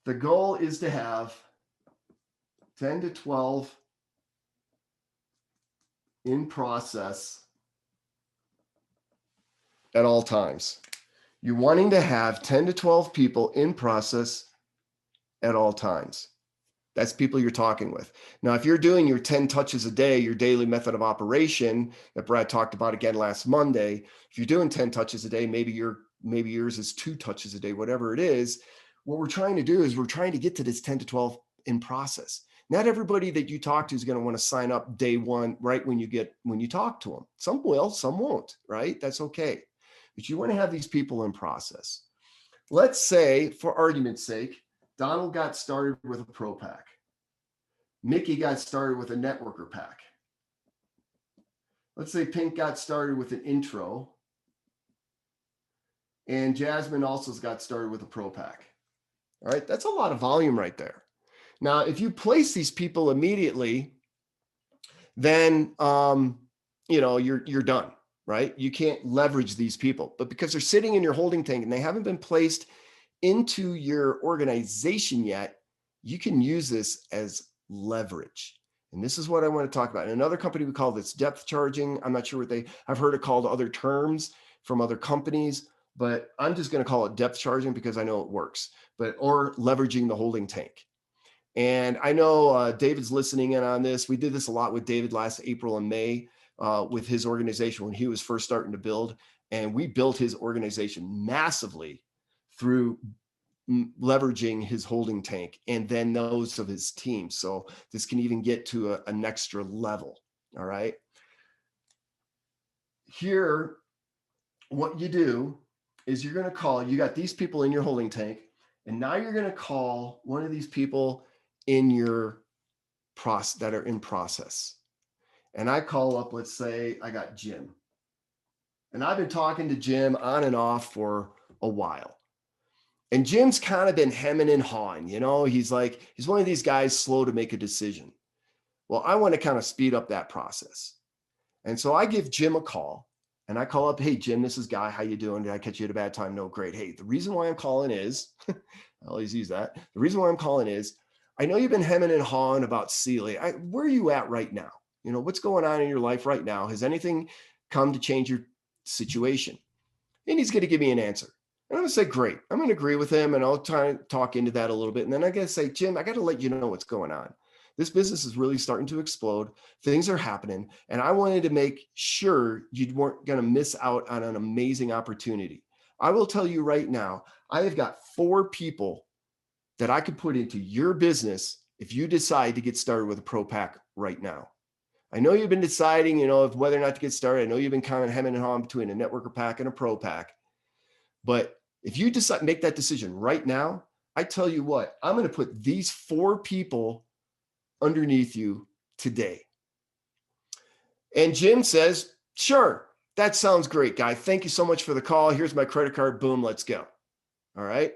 The goal is to have 10 to 12 in process at all times. You're wanting to have 10 to 12 people in process at all times. That's people you're talking with. Now, if you're doing your 10 touches a day, your daily method of operation that Brad talked about again last Monday, if you're doing 10 touches a day, maybe yours is 2 touches a day, whatever it is. What we're trying to do is we're trying to get to this 10 to 12 in process. Not everybody that you talk to is going to want to sign up day one, right when you talk to them. Some will, some won't, right? That's okay. But you want to have these people in process. Let's say, for argument's sake, Donald got started with a pro pack. Mickey got started with a networker pack. Let's say Pink got started with an intro. And Jasmine also got started with a pro pack. All right, that's a lot of volume right there. Now, if you place these people immediately, then you're done, right? You can't leverage these people. But because they're sitting in your holding tank and they haven't been placed into your organization yet, you can use this as leverage. And this is what I want to talk about. In another company, we call this depth charging. I'm not sure I've heard it called other terms from other companies, but I'm just going to call it depth charging because I know it works, or leveraging the holding tank. And I know David's listening in on this. We did this a lot with David last April and May with his organization when he was first starting to build. And we built his organization massively through leveraging his holding tank and then those of his team. So this can even get to an extra level. All right. Here, what you do is you're going to you got these people in your holding tank, and now you're going to call one of these people in your process that are in process. And I call up, let's say I got Jim. And I've been talking to Jim on and off for a while. And Jim's kind of been hemming and hawing, he's one of these guys slow to make a decision. Well, I want to kind of speed up that process. And so I give Jim a call and I call up, hey, Jim, this is Guy. How you doing? Did I catch you at a bad time? No, great. Hey, the reason why I'm calling is, I always use that. The reason why I'm calling is, I know you've been hemming and hawing about Sealy. Where are you at right now? What's going on in your life right now? Has anything come to change your situation? And he's going to give me an answer. And I'm going to say, great. I'm going to agree with him and I'll try to talk into that a little bit. And then I got to say, Jim, I got to let you know what's going on. This business is really starting to explode. Things are happening. And I wanted to make sure you weren't going to miss out on an amazing opportunity. I will tell you right now, I have got 4 people that I could put into your business if you decide to get started with a pro pack right now. I know you've been deciding, of whether or not to get started. I know you've been kind of hemming and hawing between a networker pack and a pro pack. But if you decide make that decision right now, I tell you what, I'm going to put these 4 people underneath you today. And Jim says, sure, that sounds great, Guy. Thank you so much for the call. Here's my credit card. Boom, let's go. All right.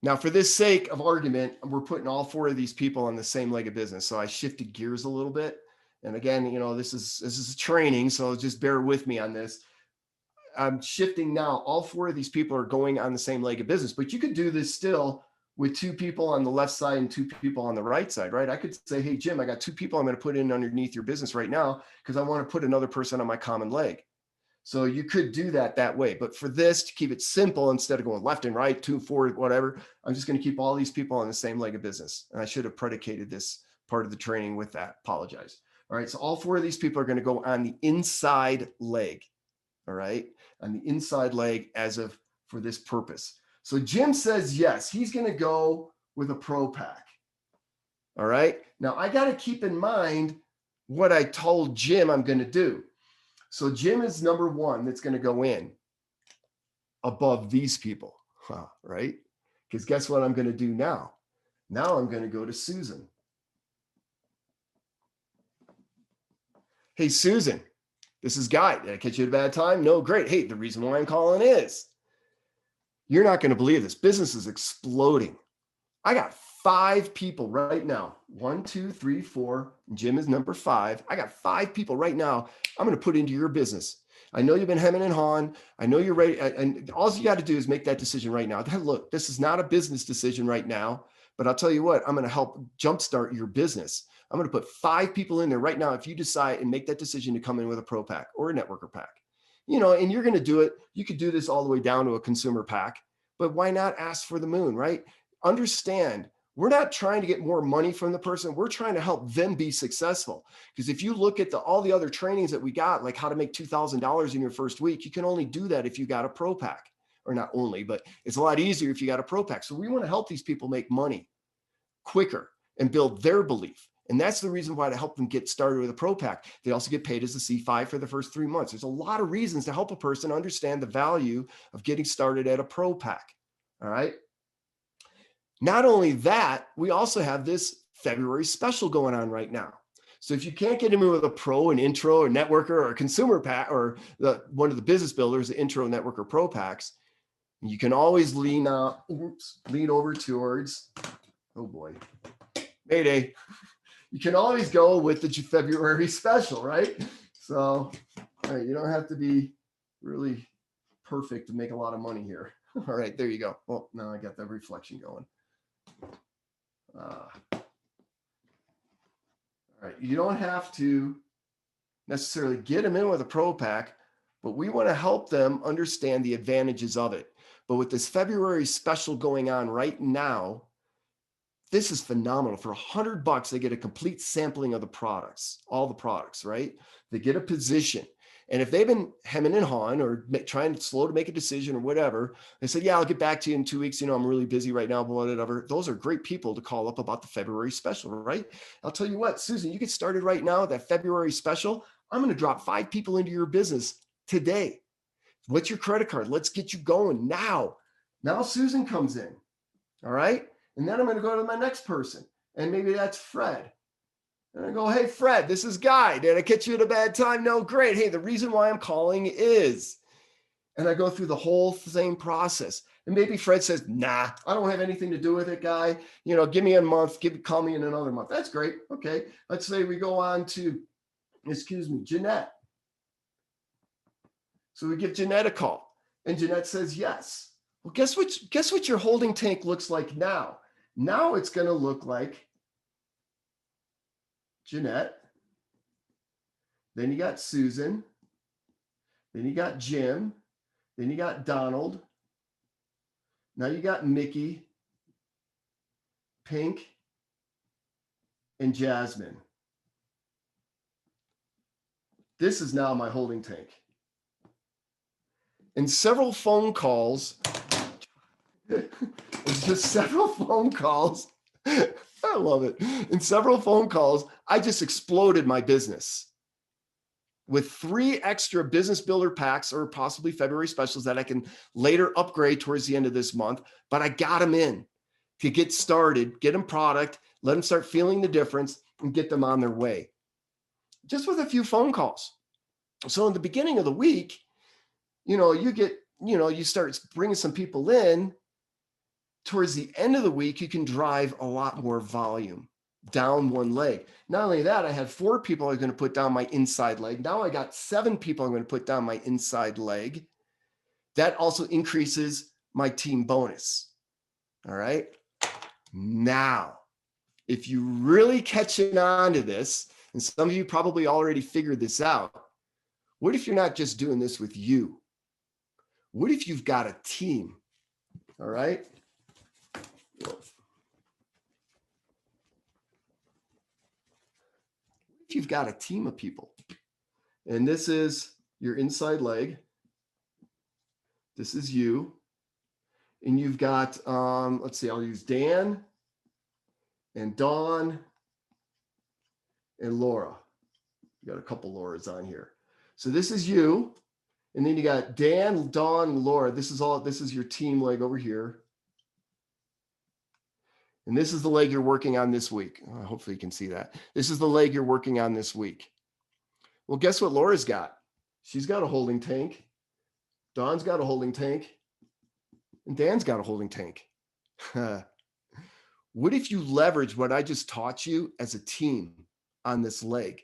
Now, for this sake of argument, we're putting all 4 of these people on the same leg of business. So I shifted gears a little bit. And again, this is a training, so just bear with me on this. I'm shifting now. All 4 of these people are going on the same leg of business, but you could do this still with 2 people on the left side and 2 people on the right side, right? I could say, hey, Jim, I got 2 people I'm going to put in underneath your business right now because I want to put another person on my common leg. So you could do that way. But for this, to keep it simple, instead of going left and right, 2, 4, whatever, I'm just going to keep all these people on the same leg of business. And I should have predicated this part of the training with that. Apologize. All right. So all 4 of these people are going to go on the inside leg. All right. On the inside leg for this purpose. So Jim says, yes, he's going to go with a pro pack. All right. Now I got to keep in mind what I told Jim I'm going to do. So Jim is number 1 that's going to go in above these people, right? Because guess what I'm going to do now? Now I'm going to go to Susan. Hey, Susan, this is Guy. Did I catch you at a bad time? No, great. Hey, the reason why I'm calling is, you're not going to believe this. Business is exploding. I got 5 people right now. 1, 2, 3, 4. Jim is number 5. I got 5 people right now I'm going to put into your business. I know you've been hemming and hawing. I know you're ready. And all you got to do is make that decision right now. Look, this is not a business decision right now, but I'll tell you what, I'm going to help jumpstart your business. I'm going to put 5 people in there right now. If you decide and make that decision to come in with a pro pack or a networker pack, and you're going to do it. You could do this all the way down to a consumer pack, but why not ask for the moon, right? Understand, we're not trying to get more money from the person. We're trying to help them be successful. Because if you look at all the other trainings that we got, like how to make $2,000 in your first week, you can only do that if you got a pro pack. Or not only, but it's a lot easier if you got a pro pack. So we want to help these people make money quicker and build their belief. And that's the reason why, to help them get started with a pro pack. They also get paid as a C5 for the first 3 months. There's a lot of reasons to help a person understand the value of getting started at a pro pack. All right. Not only that, we also have this February special going on right now. So if you can't get in with a pro, an intro, or networker, or a consumer pack, or one of the business builders, the intro, networker, pro packs, you can always lean over towards, oh boy, Mayday. You can always go with the February special, right? So, all right, you don't have to be really perfect to make a lot of money here. All right, there you go. Well, now I got the reflection going. All right, you don't have to necessarily get them in with a pro pack, but we want to help them understand the advantages of it. But with this February special going on right now, this is phenomenal. For $100, they get a complete sampling of the products, all the products, right? They get a position. And if they've been hemming and hawing or trying slow to make a decision or whatever, they said, yeah, I'll get back to you in 2 weeks. I'm really busy right now, whatever. Those are great people to call up about the February special, right? I'll tell you what, Susan, you get started right now with that February special. I'm going to drop 5 people into your business today. What's your credit card? Let's get you going now. Now Susan comes in. All right. And then I'm going to go to my next person. And maybe that's Fred. And I go, hey, Fred, this is Guy. Did I catch you at a bad time? No, great. Hey, the reason why I'm calling is, and I go through the whole same process. And maybe Fred says, nah, I don't have anything to do with it, Guy. Give me a month, call me in another month. That's great. Okay. Let's say we go on to, Jeanette. So we give Jeanette a call and Jeanette says, yes. Well, guess what your holding tank looks like now? Now it's going to look like Jeanette. Then you got Susan. Then you got Jim. Then you got Donald. Now you got Mickey, Pink, and Jasmine. This is now my holding tank. In several phone calls, it's just several phone calls. I love it. In several phone calls, I just exploded my business with 3 extra business builder packs or possibly February specials that I can later upgrade towards the end of this month. But I got them in to get started, get them product, let them start feeling the difference and get them on their way. Just with a few phone calls. So in the beginning of the week, you start bringing some people in. Towards the end of the week, you can drive a lot more volume down one leg. Not only that, I had 4 people I was going to put down my inside leg. Now I got 7 people I'm going to put down my inside leg. That also increases my team bonus. All right. Now, if you really catching on to this, and some of you probably already figured this out, what if you're not just doing this with you? What if you've got a team? All right. If you've got a team of people, and this is your inside leg, this is you, and you've got, let's see, I'll use Dan and Dawn and Laura. You got a couple Lauras on here. So this is you, and then you got Dan, Dawn, Laura. This is your team leg over here. And this is the leg you're working on this week. Hopefully you can see that. This is the leg you're working on this week. Well, guess what Laura's got? She's got a holding tank. Dawn's got a holding tank. And Dan's got a holding tank. What if you leverage what I just taught you as a team on this leg?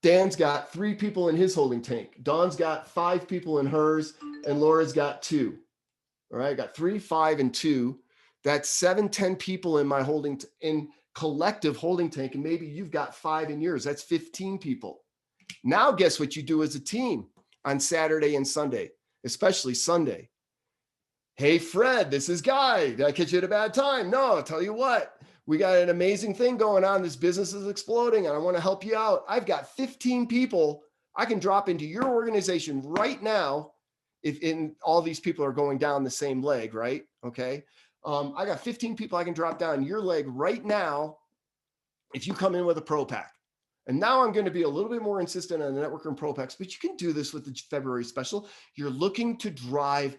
Dan's got 3 people in his holding tank. Dawn's got 5 people in hers, and Laura's got 2. All right, I got 3, 5, and 2. That's 7, 10 people in my in collective holding tank, and maybe you've got 5 in yours. That's 15 people. Now, guess what you do as a team on Saturday and Sunday, especially Sunday. Hey, Fred, this is Guy. Did I catch you at a bad time? No, I'll tell you what. We got an amazing thing going on. This business is exploding, and I want to help you out. I've got 15 people I can drop into your organization right now. If in all these people are going down the same leg, right? Okay. I got 15 people I can drop down your leg right now if you come in with a pro pack. And now I'm going to be a little bit more insistent on the network and pro packs, but you can do this with the February special. You're looking to drive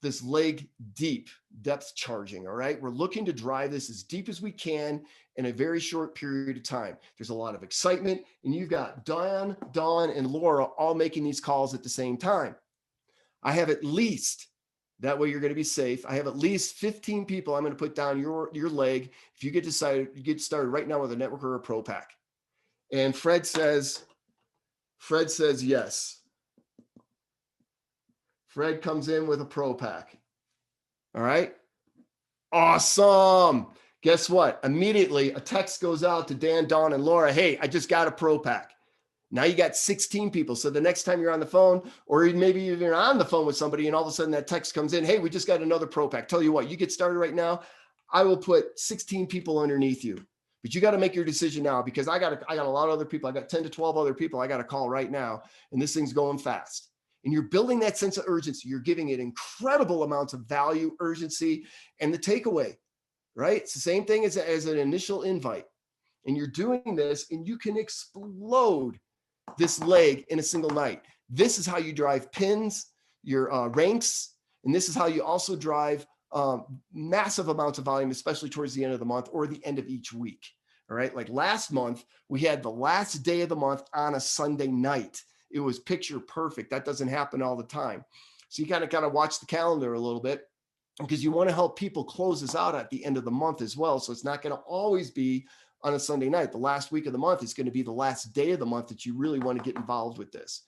this leg deep, depth charging. All right. We're looking to drive this as deep as we can in a very short period of time. There's a lot of excitement, and you've got Dawn, and Laura all making these calls at the same time. I have at least, that way you're going to be safe. I have at least 15 people I'm going to put down your leg if you get started right now with a network or a pro pack. And Fred says yes. Fred comes in with a pro pack. All right. Awesome. Guess what? Immediately a text goes out to Dan, Dawn, and Laura. Hey, I just got a pro pack. Now you got 16 people. So the next time you're on the phone, or maybe you're on the phone with somebody and all of a sudden that text comes in, hey, we just got another pro pack. Tell you what, you get started right now. I will put 16 people underneath you, but you got to make your decision now, because I got a lot of other people. I got 10 to 12 other people I got to call right now. And this thing's going fast. And you're building that sense of urgency. You're giving it incredible amounts of value, urgency, and the takeaway, right? It's the same thing as an initial invite. And you're doing this, and you can explode this leg in a single night. This is how you drive pins, your ranks, and this is how you also drive massive amounts of volume, especially towards the end of the month or the end of each week. All right. Like last month, we had the last day of the month on a Sunday night. It was picture perfect. That doesn't happen all the time. So you kind of got to watch the calendar a little bit, because you want to help people close this out at the end of the month as well. So it's not going to always be on a Sunday night. The last week of the month is going to be the last day of the month that you really want to get involved with this.